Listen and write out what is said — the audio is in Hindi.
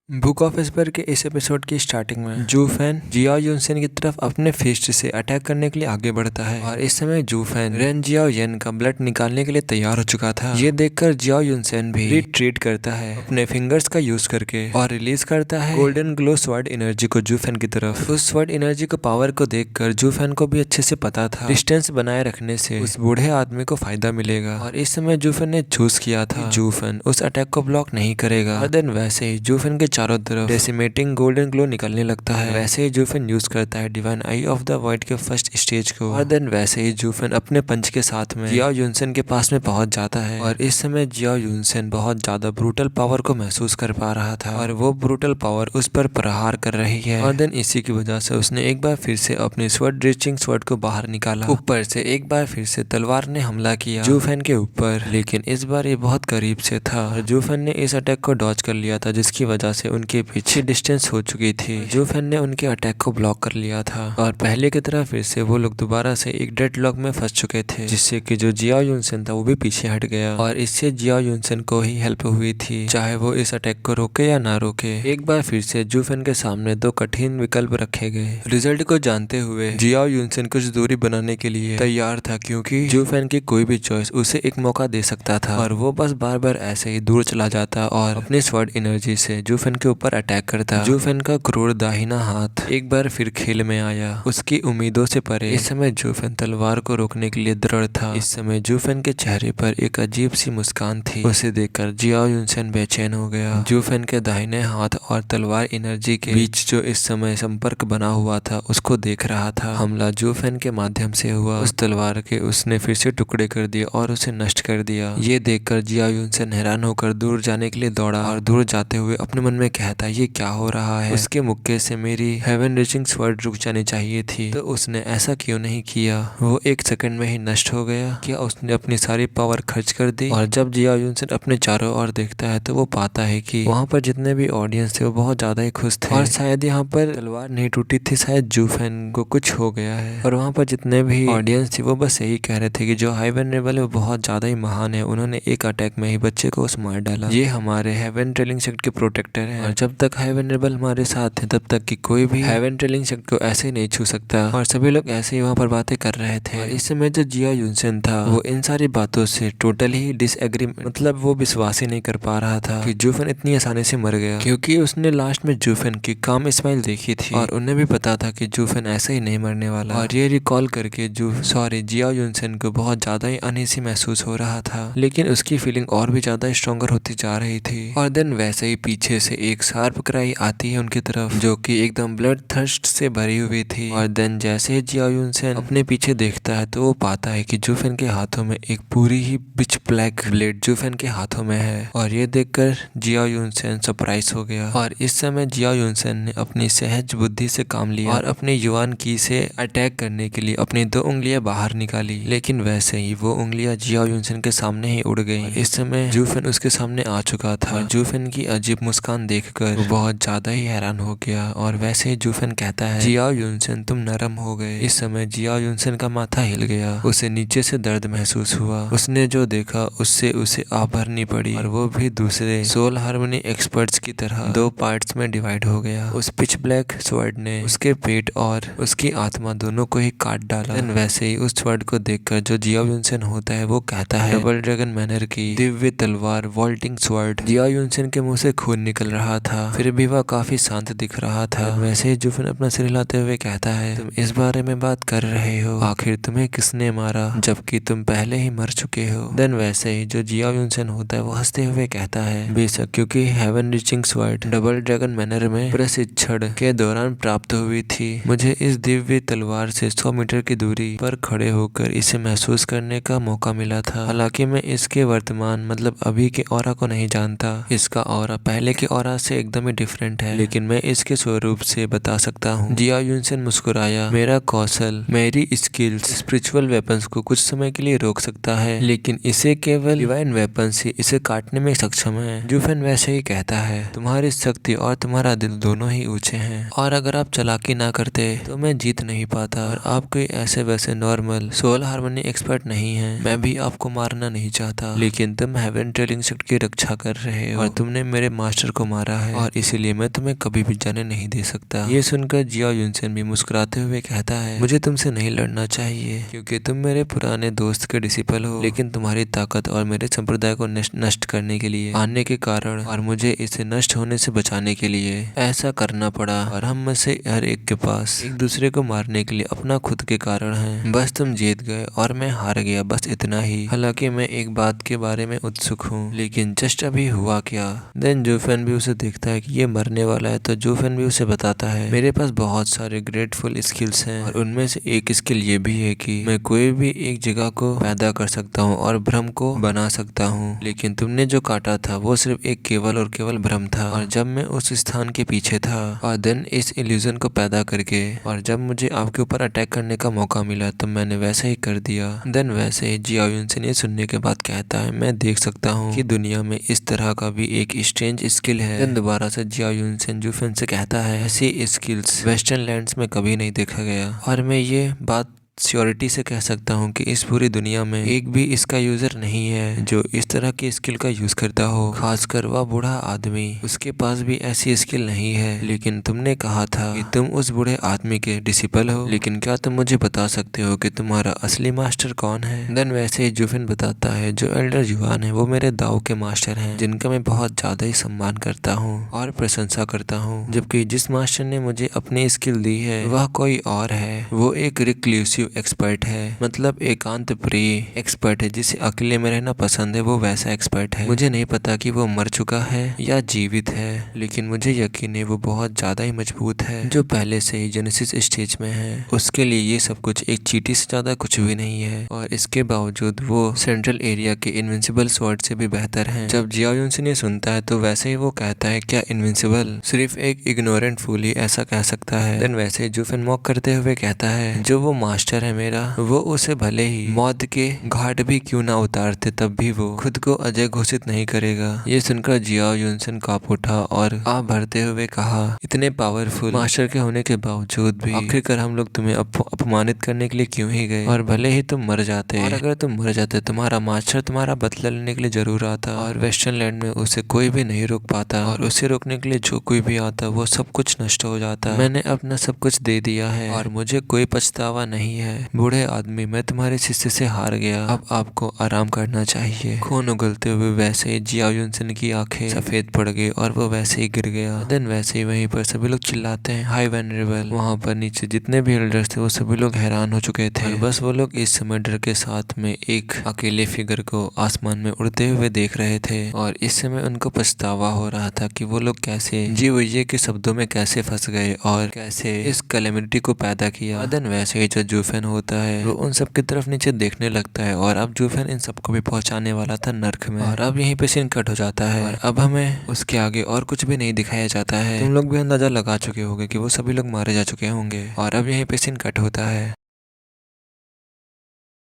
बुक ऑफ एस्पर के इस एपिसोड की स्टार्टिंग में जू फैन जियाओ युनसेन की तरफ अपने फिस्ट से अटैक करने के लिए आगे बढ़ता है और इस समय जू फैन रेन जियाओ येन का ब्लड निकालने के लिए तैयार हो चुका था। ये देखकर जियाओ युनसेन भी रिट्रीट करता है अपने फिंगर्स का यूज करके और रिलीज करता है गोल्डन ग्लो स्वॉर्ड एनर्जी को जू फैन की तरफ। उस स्वॉर्ड एनर्जी को पावर को देखकर जू फैन को भी अच्छे से पता था डिस्टेंस बनाए रखने से उस बूढ़े आदमी को फायदा मिलेगा और इस समय जू फैन ने चूज किया था जू फैन उस अटैक को ब्लॉक नहीं करेगा। और देन वैसे ही जू फैन के चारों तरफ डेसिमेटिंग गोल्डन ग्लो निकलने लगता है। वैसे ही जूफेन यूज करता है divine I of the world के फर्स्ट स्टेज को और देन वैसे ही जूफेन अपने पंच के साथ में जियाओ युनसेन के पास में पहुंच जाता है और इस समय जियाओ युनसेन बहुत ज्यादा ब्रूटल पावर को महसूस कर पा रहा था और वो ब्रूटल पावर उस पर प्रहार कर रही है और देन इसी की वजह से उसने एक बार फिर से अपनी स्वर्ड रीचिंग स्वर्ड को बाहर निकाला। ऊपर से एक बार फिर से तलवार ने हमला किया जूफेन के ऊपर, लेकिन इस बार ये बहुत करीब से था और जूफेन ने इस अटैक को डॉज कर लिया था जिसकी वजह से उनके पीछे डिस्टेंस हो चुकी थी। जू फैन ने उनके अटैक को ब्लॉक कर लिया था और पहले की तरह फिर से वो लोग दोबारा से एक डेड लॉक में फंस चुके थे जिससे कि जो जियाओ युनसेन था वो भी पीछे हट गया और इससे जियाओ युनसेन को ही हेल्प हुई थी चाहे वो इस अटैक को रोके या ना रोके। एक बार फिर से जू फैन के सामने दो कठिन विकल्प रखे गए। रिजल्ट को जानते हुए जियाओ युनसेन कुछ दूरी बनाने के लिए तैयार था क्योंकि जू फैन की कोई भी चॉइस उसे एक मौका दे सकता था और वो बस बार बार ऐसे ही दूर चला जाता और अपनी स्वॉर्ड एनर्जी से जू फैन के ऊपर अटैक करता। जू फैन का क्रूर दाहिना हाथ एक बार फिर खेल में आया उसकी उम्मीदों से परे। इस समय जू फैन तलवार को रोकने के लिए दृढ़ था। इस समय जू फैन के चेहरे पर एक अजीब सी मुस्कान थी। उसे देखकर जियाओ युनसेन बेचैन हो गया। जू फैन के दाहिने हाथ और तलवार एनर्जी के बीच जो इस समय संपर्क बना हुआ था उसको देख रहा था। हमला जू फैन के माध्यम से हुआ। उस तलवार के उसने फिर से टुकड़े कर दिए और उसे नष्ट कर दिया। ये देखकर जियाओ युनसेन हैरान होकर दूर जाने के लिए दौड़ा और दूर जाते हुए अपने मन में कहता ये क्या हो रहा है। उसके मुक्के से मेरी हेवन रीचिंग स्वॉर्ड रुक जानी चाहिए थी तो उसने ऐसा क्यों नहीं किया। वो एक सेकंड में ही नष्ट हो गया। क्या उसने अपनी सारी पावर खर्च कर दी। और जब जियाओ युनसेन अपने चारों ओर देखता है तो वो पाता है कि वहाँ पर जितने भी ऑडियंस थे वो बहुत ज्यादा ही खुश थे और शायद यहाँ पर तलवार नहीं टूटी थी, शायद जू फैन को कुछ हो गया है। और वहाँ पर जितने भी ऑडियंस थी वो बस यही कह रहे थे कि जो हेवन रेबल है वो बहुत ज्यादा ही महान है, उन्होंने एक अटैक में ही बच्चे को मार डाला। ये हमारे हेवन ट्रेलिंग सेक्ट के प्रोटेक्टर है और जब तक हेवन रेबल हमारे साथ है तब तक कि कोई भी हेवन ट्रेलिंग सेक्ट को ऐसे ही नहीं छू सकता। और सभी लोग ऐसे ही वहाँ पर बातें कर रहे थे। इस समय जो जियाओ युनसेन था वो इन सारी बातों से टोटली डिसएग्री, मतलब वो विश्वास ही नहीं कर पा रहा था कि जू फैन इतनी आसानी से मर गया क्योंकि उसने लास्ट में जू फैन की काम स्माइल देखी थी और उन्हें भी पता था कि जू फैन ऐसे ही नहीं मरने वाला। और ये रिकॉल करके जियाओ युनसेन को बहुत ज्यादा ही अनईजी महसूस हो रहा था, लेकिन उसकी फीलिंग और भी ज्यादा स्ट्रॉन्गर होती जा रही थी। और देन वैसे ही पीछे से एक शार्प क्राई आती है उनकी तरफ जो कि एकदम ब्लड थर्स्ट से भरी हुई थी। और देन जैसे ही जियाओ युनसेन अपने पीछे देखता है तो वो पाता है कि जू फैन के हाथों में एक पूरी ही पिच ब्लैक ब्लेड जू फैन के हाथों में है। और ये देखकर जियाओ युनसेन सरप्राइज हो गया। और इस समय जियाओ युनसेन ने अपनी सहज बुद्धि से काम लिया और अपने युआन की से अटैक करने के लिए अपनी दो उंगलियां बाहर निकाली, लेकिन वैसे ही वो उंगलियां जियाओ युनसेन के सामने ही उड़ गई। इस समय जू फैन उसके सामने आ चुका था। जू फैन की अजीब मुस्कान देखकर वो बहुत ज्यादा ही हैरान हो गया। और वैसे ही जू फैन कहता है जियाओ युनसेन तुम नरम हो गए। इस समय जियाओ युनसेन का माथा हिल गया, उसे नीचे से दर्द महसूस हुआ। उसने जो देखा उससे उसे आह भरनी पड़ी और वो भी दूसरे सोल हार्मनी एक्सपर्ट्स की तरह दो पार्ट्स में डिवाइड हो गया। उस पिच ब्लैक स्वॉर्ड ने उसके पेट और उसकी आत्मा दोनों को ही काट डाला। देन वैसे ही उस स्वॉर्ड को देखकर जो जियाओ युनसेन होता है वो कहता है डबल ड्रैगन मैनर की दिव्य तलवार वॉल्टिंग स्वॉर्ड। जियाओ युनसेन के मुंह से खून निकल रहा था, फिर भी वह काफी शांत दिख रहा था। वैसे ही जू फैन अपना सिर हिलाते हुए कहता है तुम इस बारे में बात कर रहे हो, आखिर तुम्हें किसने मारा जबकि तुम पहले ही मर चुके हो। देन वैसे ही जो जियाओ युनसेन होता है वो हंसते हुए कहता है बेशक, क्योंकि heaven reaching sword double dragon manor में प्रशिक्षण के दौरान प्राप्त हुई थी, मुझे इस दिव्य तलवार से 100 मीटर की दूरी पर खड़े होकर इसे महसूस करने का मौका मिला था। हालांकि मैं इसके वर्तमान मतलब अभी के ऑरा को नहीं जानता, इसका ऑरा पहले के ऑरा से एकदम ही डिफरेंट है, लेकिन मैं इसके स्वरूप से बता सकता हूँ। जियाओ युनसेन मुस्कुराया, मेरा कौशल मेरी स्किल्स स्पिरिचुअल वेपन्स को कुछ समय के लिए रोक सकता है, लेकिन इसे केवल डिवाइन वेपन्स ही इसे काटने में सक्षम है। जू फैन वैसे ही कहता है तुम्हारी शक्ति और तुम्हारा दिल दोनों ही ऊंचे हैं और अगर आप चालाकी ना करते तो मैं जीत नहीं पाता। और आप कोई ऐसे वैसे नॉर्मल सोल हार्मनी एक्सपर्ट नहीं है, मैं भी आपको मारना नहीं चाहता, लेकिन तुम हेवन ट्रेलिंग सेक्ट की रक्षा कर रहे हो और तुमने मेरे मास्टर को मारा है और इसीलिए मैं तुम्हें कभी भी जाने नहीं दे सकता। ये सुनकर जियाओ युनसेन भी मुस्कुराते हुए कहता है, मुझे तुमसे नहीं लड़ना चाहिए क्योंकि तुम मेरे पुराने दोस्त के डिसिपल हो, लेकिन तुम्हारी ताकत और मेरे संप्रदाय को नष्ट करने के लिए आने के कारण और मुझे इसे नष्ट होने से बचाने के लिए ऐसा करना पड़ा। और हम में से हर एक के पास एक दूसरे को मारने के लिए अपना खुद के कारण है। बस तुम जीत गए और मैं हार गया, बस इतना ही। हालांकि मैं एक बात के बारे में उत्सुक हूँ, लेकिन जस्ट अभी हुआ क्या। देन जूफेन भी उसे देखता है कि ये मरने वाला है, तो जूफेन भी उसे बताता है, मेरे पास बहुत सारे ग्रेटफुल स्किल्स हैं और उनमें से एक स्किल ये भी है कि मैं कोई भी एक जगह को पैदा कर सकता हूँ और भ्रम को बना सकता हूँ। लेकिन तुमने जो काटा था वो सिर्फ एक केवल और केवल भ्रम था, और जब मैं उस स्थान के पीछे था और देन इस इल्यूजन को पैदा करके और जब मुझे आपके ऊपर अटैक करने का मौका मिला तो मैंने वैसा ही कर दिया। देन वैसे ही जियाओ युनसेन ये सुनने के बाद कहता है, मैं देख सकता हूँ कि दुनिया में इस तरह का भी एक स्ट्रेंज स्किल है। देन दोबारा से जियाओ युनसेन जूफेन से कहता है, ऐसी स्किल्स वेस्टर्न लैंड्स में कभी नहीं देखा गया और मैं ये बात श्योरिटी से कह सकता हूँ कि इस पूरी दुनिया में एक भी इसका यूजर नहीं है जो इस तरह की स्किल का यूज करता हो, खासकर वह बूढ़ा आदमी। उसके पास भी ऐसी स्किल नहीं है। लेकिन तुमने कहा था कि तुम उस बूढ़े आदमी के डिसिपल हो, लेकिन क्या तुम मुझे बता सकते हो कि तुम्हारा असली मास्टर कौन है। देन वैसे ही जूफिन बताता है, जो एल्डर युवान है वो मेरे दाव के मास्टर हैं, जिनका मैं बहुत ज्यादा ही सम्मान करता हूँ और प्रशंसा करता हूँ। जबकि जिस मास्टर ने मुझे अपनी स्किल दी है वह कोई और है। वो एक रिक्लूसिव एक्सपर्ट है, मतलब एकांत प्रिय एक्सपर्ट है, जिसे अकेले में रहना पसंद है, वो वैसा एक्सपर्ट है। मुझे नहीं पता कि वो मर चुका है या जीवित है, लेकिन मुझे यकीन है वो बहुत ज्यादा ही मजबूत है, जो पहले से ही जेनेसिस स्टेज में है। उसके लिए ये सब कुछ एक चींटी से ज्यादा कुछ भी नहीं है, और इसके बावजूद वो सेंट्रल एरिया के इनविंसिबल स्वॉर्ड से भी बेहतर है। जब जियाओ युनसेन ये सुनता है तो वैसे ही वो कहता है, क्या इनविंसिबल सिर्फ एक इग्नोरेंट फूल ही ऐसा कह सकता है। देन वैसे ही जूफिन मॉक करते हुए कहता है, जो वो मास्टर है मेरा, वो उसे भले ही मौत के घाट भी क्यों ना उतारते तब भी वो खुद को अजय घोषित नहीं करेगा। ये सुनकर जियाओ युनसेन कांप उठा और आप भरते हुए कहा, इतने पावरफुल मास्टर के होने के बावजूद भी आखिरकार हम लोग तुम्हें अपमानित करने के लिए क्यों ही गए, और भले ही तुम मर जाते, और अगर तुम मर जाते तुम्हारा मास्टर तुम्हारा बदला लेने के लिए जरूर आता, और वेस्टर्न लैंड में उसे कोई भी नहीं रोक पाता, और उसे रोकने के लिए जो कोई भी आता वो सब कुछ नष्ट हो जाता। मैंने अपना सब कुछ दे दिया है और मुझे कोई पछतावा नहीं है। बूढ़े आदमी, मैं तुम्हारे शिष्य से हार गया, अब आपको आराम करना चाहिए। खून उगलते हुए वैसे ही जियाओ युनसेन की आंखें सफेद पड़ गई और वो वैसे ही गिर गया। देन वैसे ही वहीं पर सभी लोग चिल्लाते हैं, हाई वेनरेबल। वहां पर नीचे जितने भी एल्डर्स थे वो सभी लोग हैरान हो चुके थे, बस वो लोग इस समय डर के साथ में एक अकेले फिगर को आसमान में उड़ते हुए देख रहे थे, और इस समय उनको पछतावा हो रहा था कि वो लोग कैसे जी वही के शब्दों में कैसे फंस गए और कैसे इस कैलेमिटी को पैदा किया। देन वैसे ही जो जूफेन होता है वो उन सब की तरफ नीचे देखने लगता है, और अब जूफेन इन सबको भी पहुंचाने वाला था नर्क में। और अब यहीं पे सीन कट हो जाता है, और अब हमें उसके आगे और कुछ भी नहीं दिखाया जाता है। तुम लोग भी अंदाजा लगा चुके होंगे कि वो सभी लोग मारे जा चुके होंगे, और अब यहीं पे सीन कट होता है।